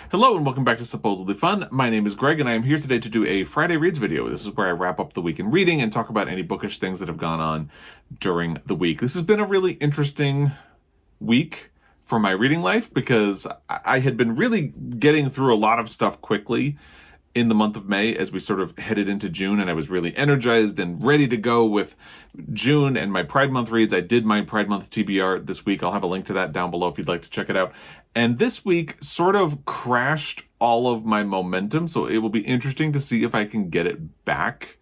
Hello and welcome back to Supposedly Fun. My name is Greg and I am here today to do a Friday Reads video. This is where I wrap up the week in reading and talk about any bookish things that have gone on during the week. This has been a really interesting week for my reading life because I had been really getting through a lot of stuff quickly in the month of May as we sort of headed into June, and I was really energized and ready to go with June and my Pride Month reads. I did my Pride Month TBR this week. I'll have a link to that down below if you'd like to check it out. And this week sort of crashed all of my momentum, so it will be interesting to see if I can get it back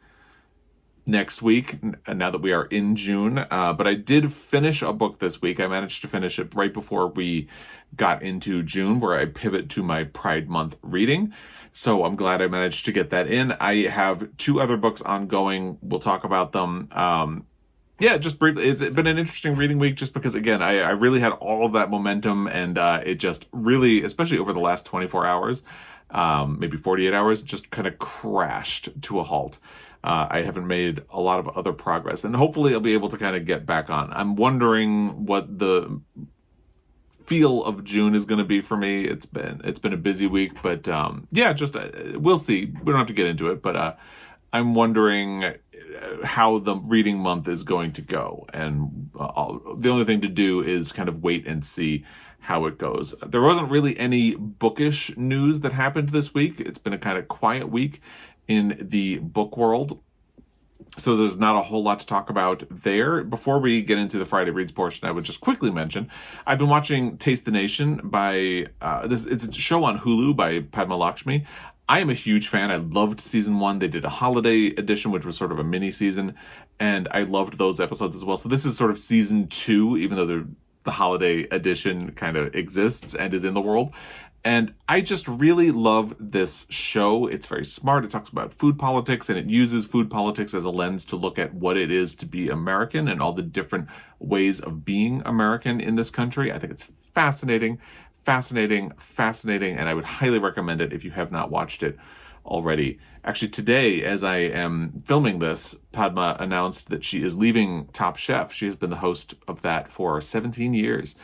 next week, now that we are in June. But I did finish a book this week. I managed to finish it right before we got into June, where I pivot to my Pride Month reading. So I'm glad I managed to get that in. I have two other books ongoing. We'll talk about them. Just briefly, it's been an interesting reading week just because, again, I really had all of that momentum, and it just really, especially over the last 24 hours, maybe 48 hours, just kind of crashed to a halt. I haven't made a lot of other progress, and hopefully I'll be able to kind of get back on. I'm wondering what the feel of June is going to be for me. It's been a busy week, but we'll see. We don't have to get into it, but I'm wondering how the reading month is going to go, and the only thing to do is kind of wait and see how it goes. There wasn't really any bookish news that happened this week. It's been a kind of quiet week in the book world, so there's not a whole lot to talk about there. Before we get into the Friday Reads portion, I would just quickly mention I've been watching Taste the Nation by it's a show on Hulu by Padma Lakshmi. I am a huge fan. I loved season 1. They did a holiday edition, which was sort of a mini season, and I loved those episodes as well. So this is sort of season 2, even though the holiday edition kind of exists and is in the world. And I just really love this show. It's very smart. It talks about food politics, and it uses food politics as a lens to look at what it is to be American and all the different ways of being American in this country. I think it's fascinating, and I would highly recommend it if you have not watched it already. Actually, today, as I am filming this, Padma announced that she is leaving Top Chef. She has been the host of that for 17 years.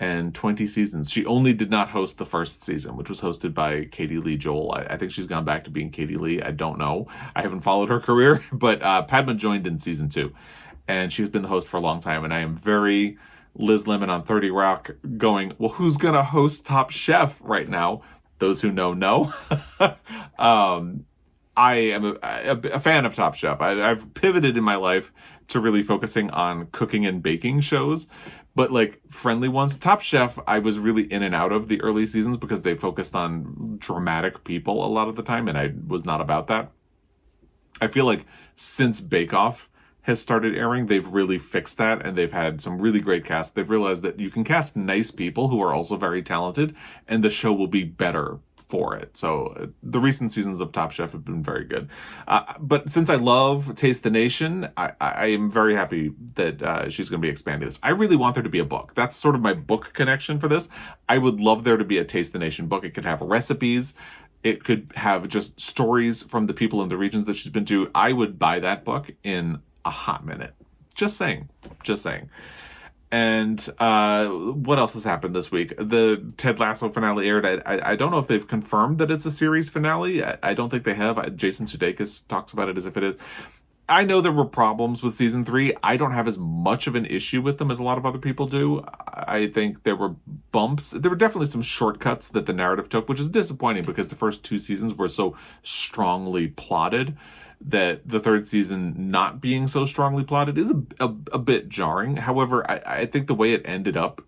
And 20 seasons. She only did not host the first season, which was hosted by Katie Lee Joel. I think she's gone back to being Katie Lee. I don't know. I haven't followed her career, but Padma joined in season 2. And she's been the host for a long time. And I am very Liz Lemon on 30 Rock going, well, who's going to host Top Chef right now? Those who know. I am a fan of Top Chef. I've pivoted in my life to really focusing on cooking and baking shows, but like friendly ones. Top Chef, I was really in and out of the early seasons because they focused on dramatic people a lot of the time, and I was not about that. I feel like since Bake Off has started airing, they've really fixed that, and they've had some really great casts. They've realized that you can cast nice people who are also very talented, and the show will be better for it. So the recent seasons of Top Chef have been very good. But since I love Taste the Nation, I am very happy that she's going to be expanding this. I really want there to be a book. That's sort of my book connection for this. I would love there to be a Taste the Nation book. It could have recipes. It could have just stories from the people in the regions that she's been to. I would buy that book in a hot minute. Just saying. And what else has happened this week? The Ted Lasso finale aired. I don't know if they've confirmed that it's a series finale. I don't think they have. Jason Sudeikis talks about it as if it is. I know there were problems with season 3. I don't have as much of an issue with them as a lot of other people do. I think there were bumps. There were definitely some shortcuts that the narrative took, which is disappointing because the first 2 seasons were so strongly plotted that the third season not being so strongly plotted is a bit jarring. However, I think the way it ended up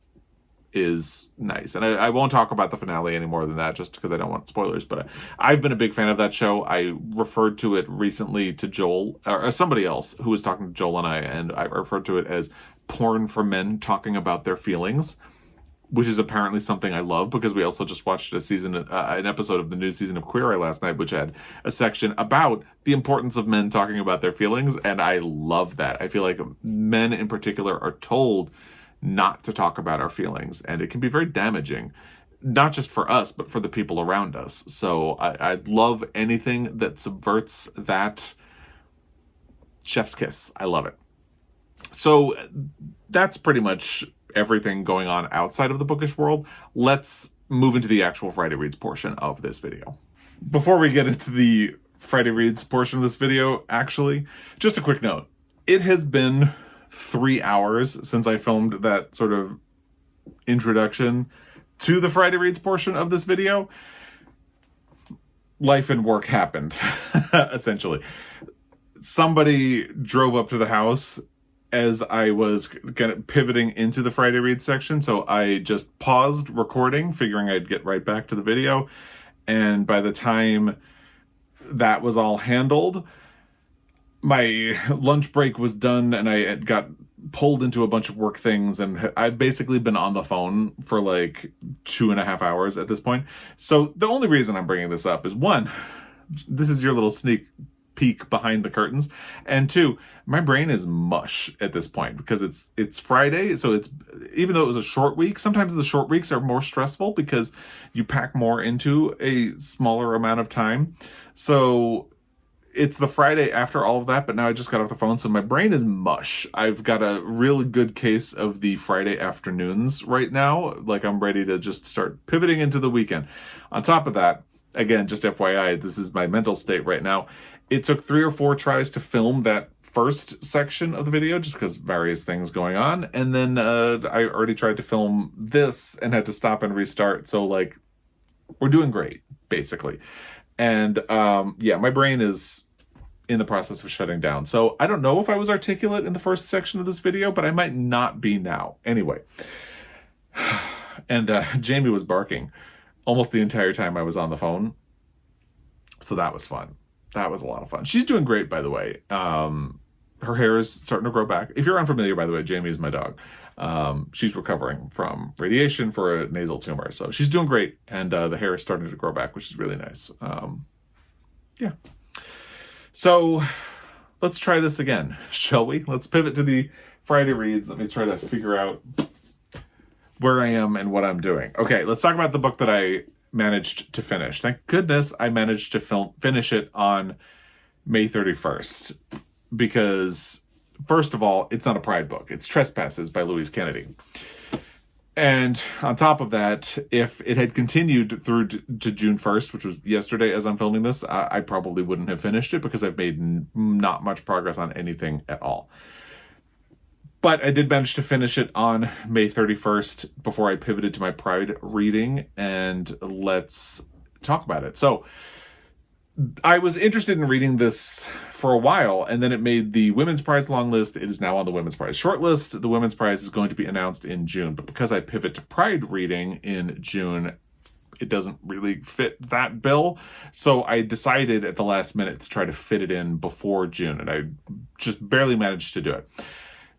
is nice. And I won't talk about the finale any more than that just because I don't want spoilers, but I've been a big fan of that show. I referred to it recently to Joel, or somebody else who was talking to Joel and I referred to it as porn for men talking about their feelings, which is apparently something I love because we also just watched an episode of the new season of Queer Eye last night, which had a section about the importance of men talking about their feelings, and I love that. I feel like men in particular are told not to talk about our feelings, and it can be very damaging, not just for us, but for the people around us. So I love anything that subverts that. Chef's kiss. I love it. So that's pretty much everything going on outside of the bookish world. Let's move into the actual Friday Reads portion of this video. Before we get into the Friday Reads portion of this video, actually, just a quick note. It has been 3 hours since I filmed that sort of introduction to the Friday Reads portion of this video. Life and work happened, essentially. Somebody drove up to the house as I was kind of pivoting into the Friday Reads section, so I just paused recording, figuring I'd get right back to the video. And by the time that was all handled, my lunch break was done and I had got pulled into a bunch of work things, and I've basically been on the phone for like 2.5 hours at this point. So the only reason I'm bringing this up is, one, this is your little sneak peek behind the curtains, and two, my brain is mush at this point because it's Friday. So it's, even though it was a short week, sometimes the short weeks are more stressful because you pack more into a smaller amount of time. So it's the Friday after all of that, but now I just got off the phone, so my brain is mush. I've got a really good case of the Friday afternoons right now. Like, I'm ready to just start pivoting into the weekend. On top of that, again, just FYI, this is my mental state right now. It took 3 or 4 tries to film that first section of the video, just because various things going on. And then I already tried to film this and had to stop and restart. So, like, we're doing great, basically. And yeah, my brain is in the process of shutting down. So I don't know if I was articulate in the first section of this video, but I might not be now. Anyway. And Jamie was barking almost the entire time I was on the phone. So that was fun. That was a lot of fun. She's doing great, by the way. Her hair is starting to grow back. If you're unfamiliar, by the way, Jamie is my dog. She's recovering from radiation for a nasal tumor. So she's doing great. And the hair is starting to grow back, which is really nice. Yeah. So let's try this again, shall we? Let's pivot to the Friday Reads. Let me try to figure out where I am and what I'm doing. Okay, let's talk about the book that I managed to finish. Thank goodness I managed to finish it on May 31st. Because, first of all, it's not a Pride book. It's Trespasses by Louise Kennedy. And on top of that, if it had continued through to June 1st, which was yesterday as I'm filming this, I probably wouldn't have finished it because I've made not much progress on anything at all. But I did manage to finish it on May 31st before I pivoted to my Pride reading, and let's talk about it. So, I was interested in reading this for a while, and then it made the Women's Prize long list. It is now on the Women's Prize short list. The Women's Prize is going to be announced in June, but because I pivot to Pride reading in June, it doesn't really fit that bill. So I decided at the last minute to try to fit it in before June, and I just barely managed to do it.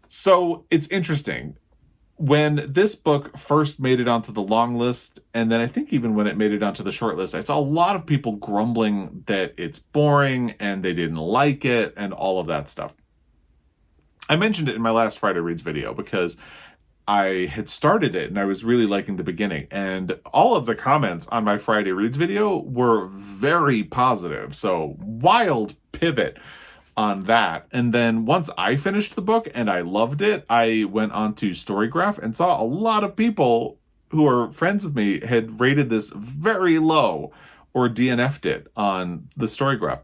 So it's interesting. When this book first made it onto the long list, and then I think even when it made it onto the short list, I saw a lot of people grumbling that it's boring and they didn't like it and all of that stuff. I mentioned it in my last Friday Reads video because I had started it and I was really liking the beginning, and all of the comments on my Friday Reads video were very positive. So wild pivot on that. And then once I finished the book and I loved it, I went on to Storygraph and saw a lot of people who are friends with me had rated this very low or DNF'd it on the Storygraph.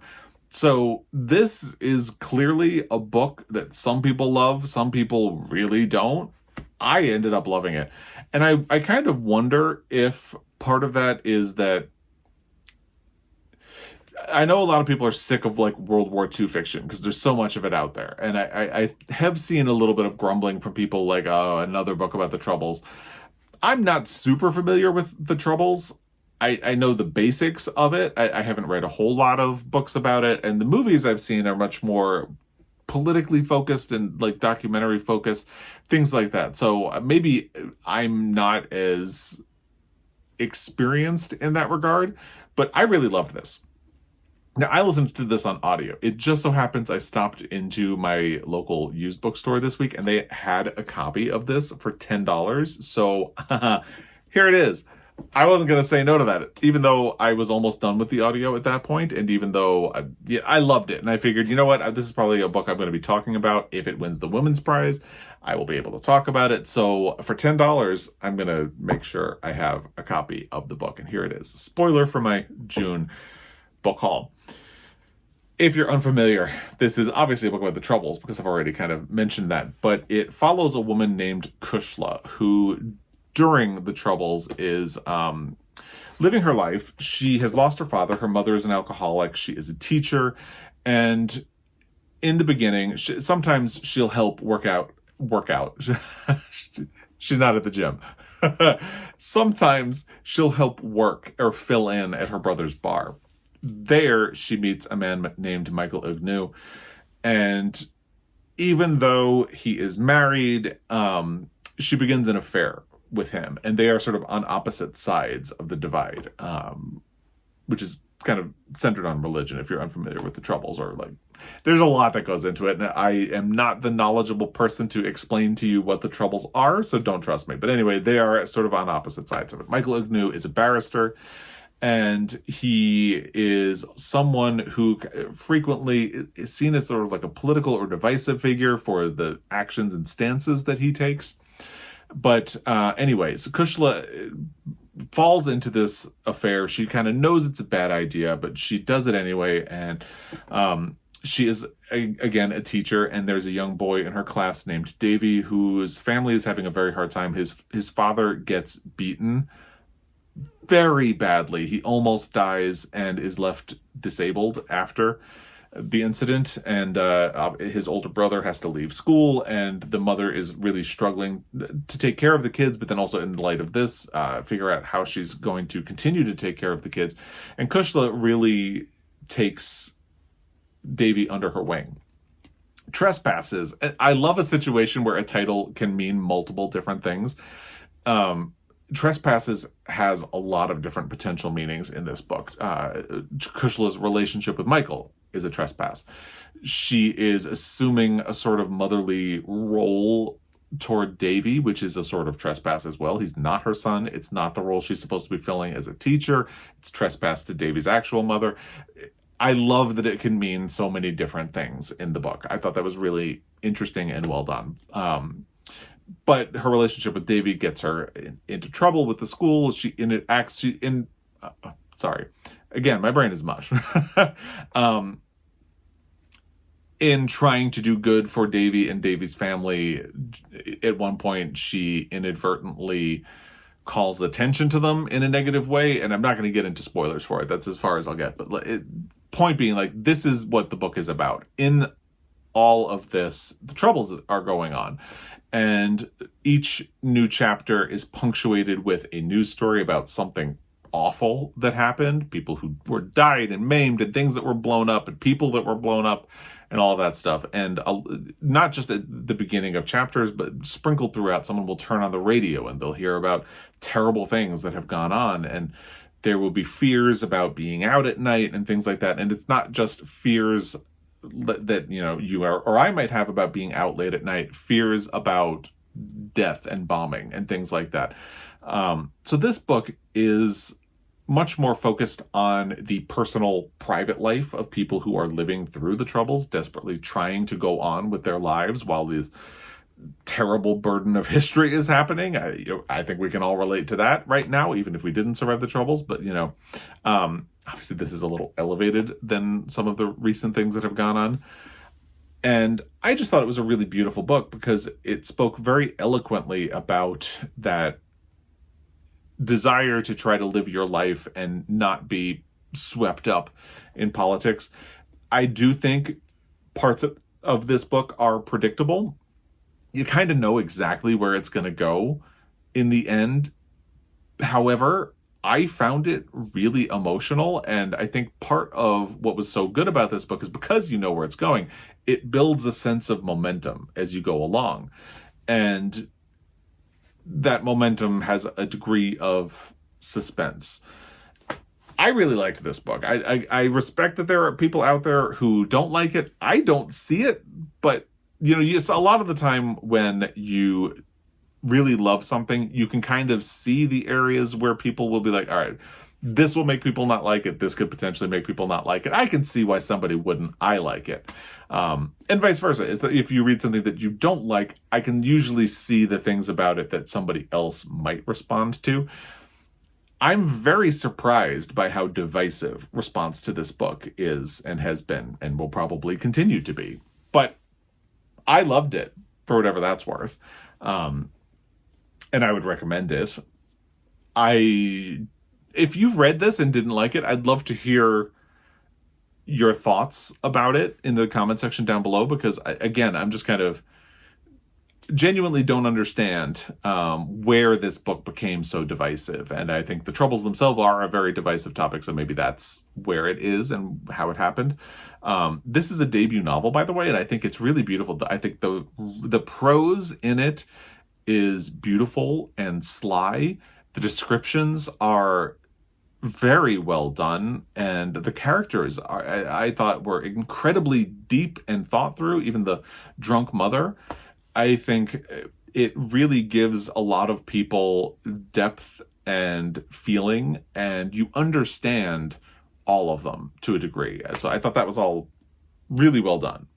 So this is clearly a book that some people love, some people really don't. I ended up loving it. And I kind of wonder if part of that is that I know a lot of people are sick of like World War II fiction because there's so much of it out there. And I have seen a little bit of grumbling from people like, oh, another book about the Troubles. I'm not super familiar with the Troubles. I know the basics of it. I haven't read a whole lot of books about it. And the movies I've seen are much more politically focused and like documentary focused, things like that. So maybe I'm not as experienced in that regard, but I really loved this. Now, I listened to this on audio. It just so happens I stopped into my local used bookstore this week, and they had a copy of this for $10. So here it is. I wasn't going to say no to that, even though I was almost done with the audio at that point, and even though I loved it, and I figured, you know what, this is probably a book I'm going to be talking about. If it wins the Women's Prize, I will be able to talk about it. So for $10, I'm going to make sure I have a copy of the book, and here it is. Spoiler for my June book haul. If you're unfamiliar, this is obviously a book about the Troubles, because I've already kind of mentioned that, but it follows a woman named Kushla, who during the Troubles is living her life. She has lost her father. Her mother is an alcoholic. She is a teacher. And in the beginning, sometimes she'll help work out. She's not at the gym. Sometimes she'll help work or fill in at her brother's bar. There, she meets a man named Michael Agnew. And even though he is married, she begins an affair with him, and they are sort of on opposite sides of the divide, which is kind of centered on religion, if you're unfamiliar with the Troubles, or like, there's a lot that goes into it, and I am not the knowledgeable person to explain to you what the Troubles are, so don't trust me. But anyway, they are sort of on opposite sides of it. Michael Agnew is a barrister, and he is someone who frequently is seen as sort of like a political or divisive figure for the actions and stances that he takes. But anyway, so Kushla falls into this affair. She kind of knows it's a bad idea, but she does it anyway. And she is, again, a teacher. And there's a young boy in her class named Davy, whose family is having a very hard time. His father gets beaten very badly. He almost dies and is left disabled after the incident, and his older brother has to leave school, and the mother is really struggling to take care of the kids, but then also, in light of this, figure out how she's going to continue to take care of the kids. And Kushla really takes Davy under her wing. Trespasses. I love a situation where a title can mean multiple different things. Trespasses has a lot of different potential meanings in this book. Kushla's relationship with Michael is a trespass. She is assuming a sort of motherly role toward Davy, which is a sort of trespass as well. He's not her son. It's not the role she's supposed to be filling as a teacher. It's trespass to Davy's actual mother. I love that it can mean so many different things in the book. I thought that was really interesting and well done. But her relationship with Davy gets her into trouble with the school. Sorry. Again, my brain is mush. In trying to do good for Davy and Davy's family, at one point she inadvertently calls attention to them in a negative way, and I'm not going to get into spoilers for it. That's as far as I'll get. But point being, like, this is what the book is about. In all of this, the Troubles are going on. And each new chapter is punctuated with a news story about something awful that happened, people who were died and maimed, and things that were blown up, and people that were blown up, and all of that stuff. And not just at the beginning of chapters, but sprinkled throughout, someone will turn on the radio and they'll hear about terrible things that have gone on, and there will be fears about being out at night and things like that. And it's not just fears that you or I might have about being out late at night, fears about death and bombing and things like that. So this book is much more focused on the personal, private life of people who are living through the Troubles, desperately trying to go on with their lives while this terrible burden of history is happening. I think we can all relate to that right now, even if we didn't survive the Troubles. But obviously this is a little elevated than some of the recent things that have gone on. And I just thought it was a really beautiful book because it spoke very eloquently about that desire to try to live your life and not be swept up in politics. I do think parts of this book are predictable. You kind of know exactly where it's going to go in the end. However, I found it really emotional, and I think part of what was so good about this book is because you know where it's going, it builds a sense of momentum as you go along. And that momentum has a degree of suspense. I really liked this book. I respect that there are people out there who don't like it. I don't see it, but a lot of the time when you really love something, you can kind of see the areas where people will be like, all right, this will make people not like it. This could potentially make people not like it. I can see why somebody wouldn't. I like it. And vice versa. Is that if you read something that you don't like, I can usually see the things about it that somebody else might respond to. I'm very surprised by how divisive response to this book is and has been and will probably continue to be. But I loved it for whatever that's worth. And I would recommend it. If you've read this and didn't like it, I'd love to hear your thoughts about it in the comment section down below, because again, I'm just kind of genuinely don't understand where this book became so divisive. And I think the Troubles themselves are a very divisive topic, so maybe that's where it is and how it happened. This is a debut novel, by the way, and I think it's really beautiful. I think the prose in it is beautiful and sly. The descriptions are very well done, and the characters I thought were incredibly deep and thought through. Even the drunk mother, I think it really gives a lot of people depth and feeling, and you understand all of them to a degree. So I thought that was all really well done.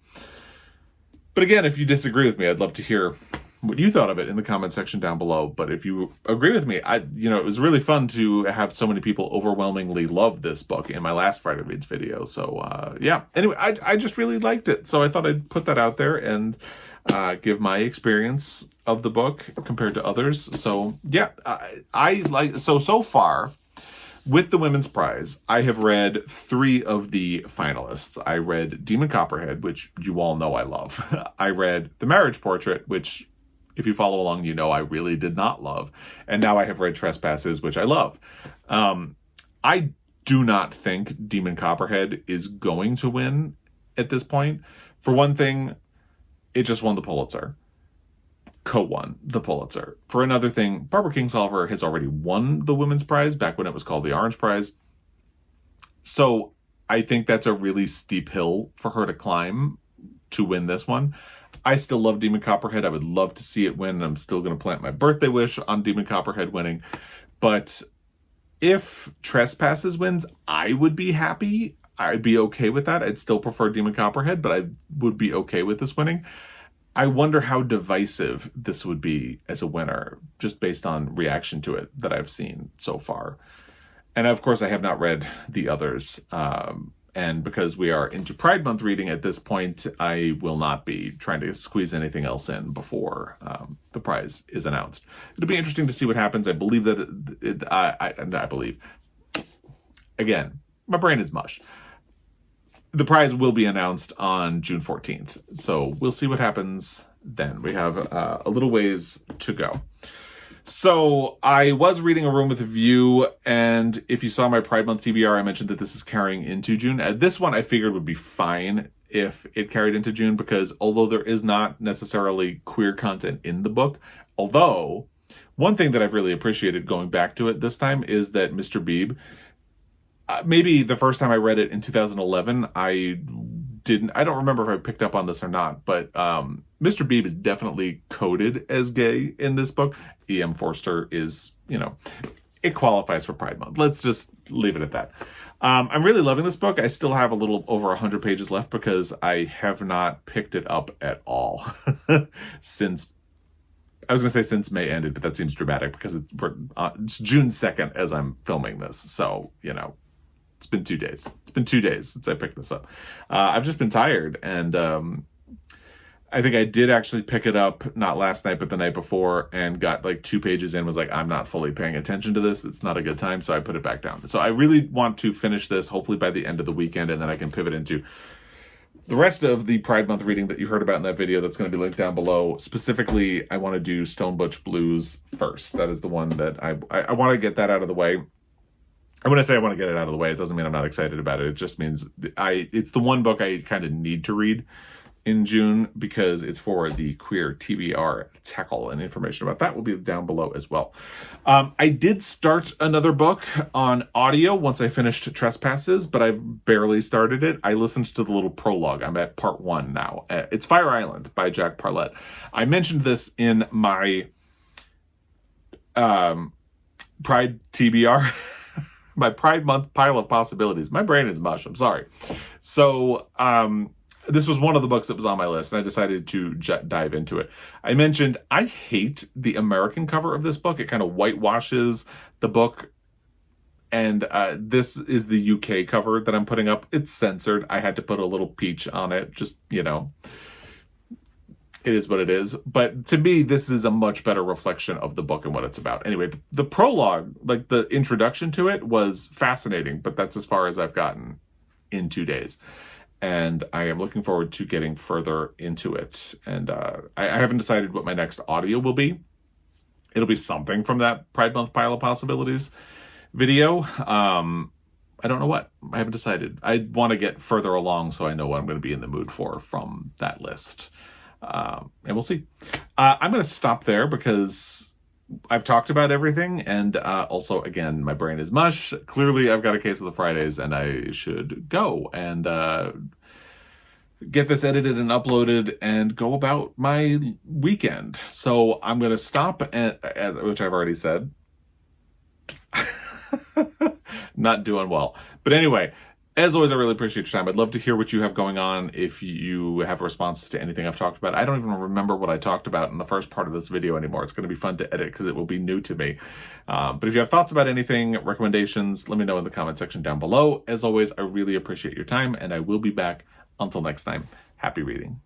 But again, if you disagree with me, I'd love to hear what you thought of it in the comment section down below. But if you agree with me, it was really fun to have so many people overwhelmingly love this book in my last Friday Reads video. So yeah, anyway, I just really liked it. So I thought I'd put that out there and give my experience of the book compared to others. So yeah, so far with the Women's Prize, I have read 3 of the finalists. I read Demon Copperhead, which you all know I love. I read The Marriage Portrait, which, if you follow along, you know I really did not love. And now I have read Trespasses, which I love. I do not think Demon Copperhead is going to win at this point. For one thing, it just won the Pulitzer. Co-won the Pulitzer. For another thing, Barbara Kingsolver has already won the Women's Prize back when it was called the Orange Prize. So I think that's a really steep hill for her to climb to win this one. I still love Demon Copperhead. I would love to see it win. I'm still going to plant my birthday wish on Demon Copperhead winning. But if Trespasses wins, I would be happy. I'd be okay with that. I'd still prefer Demon Copperhead, but I would be okay with this winning. I wonder how divisive this would be as a winner, just based on reaction to it that I've seen so far. And of course, I have not read the others. And because we are into Pride Month reading at this point, I will not be trying to squeeze anything else in before the prize is announced. It'll be interesting to see what happens. I believe that I believe. Again, my brain is mush. The prize will be announced on June 14th. So we'll see what happens then. We have a little ways to go. So I was reading A Room with a View, and if you saw my Pride Month TBR, I mentioned that this is carrying into June. This one I figured would be fine if it carried into June, because although there is not necessarily queer content in the book, although one thing that I've really appreciated going back to it this time is that Mr. Beebe, maybe the first time I read it in 2011, I don't remember if I picked up on this or not, but Mr. Beebe is definitely coded as gay in this book. E.M. Forster is, it qualifies for Pride Month. Let's just leave it at that. I'm really loving this book. I still have a little over 100 pages left because I have not picked it up at all since May ended, but that seems dramatic because it's June 2nd as I'm filming this. So, it's been 2 days. It's been 2 days since I picked this up. I've just been tired, and I think I did actually pick it up, not last night, but the night before, and got like 2 pages in, was like, I'm not fully paying attention to this. It's not a good time, so I put it back down. So I really want to finish this, hopefully by the end of the weekend, and then I can pivot into the rest of the Pride Month reading that you heard about in that video that's going to be linked down below. Specifically, I want to do Stone Butch Blues first. That is the one that I want to get that out of the way. And when I say I want to get it out of the way, it doesn't mean I'm not excited about it. It just means it's the one book I kind of need to read in June, because it's for the queer TBR tackle, and information about that will be down below as well. I did start another book on audio once I finished Trespasses, but I've barely started it. I listened to the little prologue. I'm at part 1 now. It's Fire Island by Jack Parlett. I mentioned this in my Pride TBR. My Pride Month pile of possibilities. My brain is mush. I'm sorry. So, this was one of the books that was on my list, and I decided to dive into it. I mentioned I hate the American cover of this book. It kind of whitewashes the book. And this is the UK cover that I'm putting up. It's censored. I had to put a little peach on it. Just, you know, it is what it is. But to me, this is a much better reflection of the book and what it's about. Anyway, the prologue, like the introduction to it, was fascinating, but that's as far as I've gotten in 2 days. And I am looking forward to getting further into it. And I haven't decided what my next audio will be. It'll be something from that Pride Month Pile of Possibilities video. I don't know what. I haven't decided. I want to get further along so I know what I'm going to be in the mood for from that list. And we'll see. I'm going to stop there because I've talked about everything. And also, again, my brain is mush. Clearly, I've got a case of the Fridays and I should go and get this edited and uploaded and go about my weekend. So I'm going to stop, which I've already said. Not doing well. But anyway, as always, I really appreciate your time. I'd love to hear what you have going on if you have responses to anything I've talked about. I don't even remember what I talked about in the first part of this video anymore. It's going to be fun to edit because it will be new to me. But if you have thoughts about anything, recommendations, let me know in the comment section down below. As always, I really appreciate your time, and I will be back. Until next time, happy reading.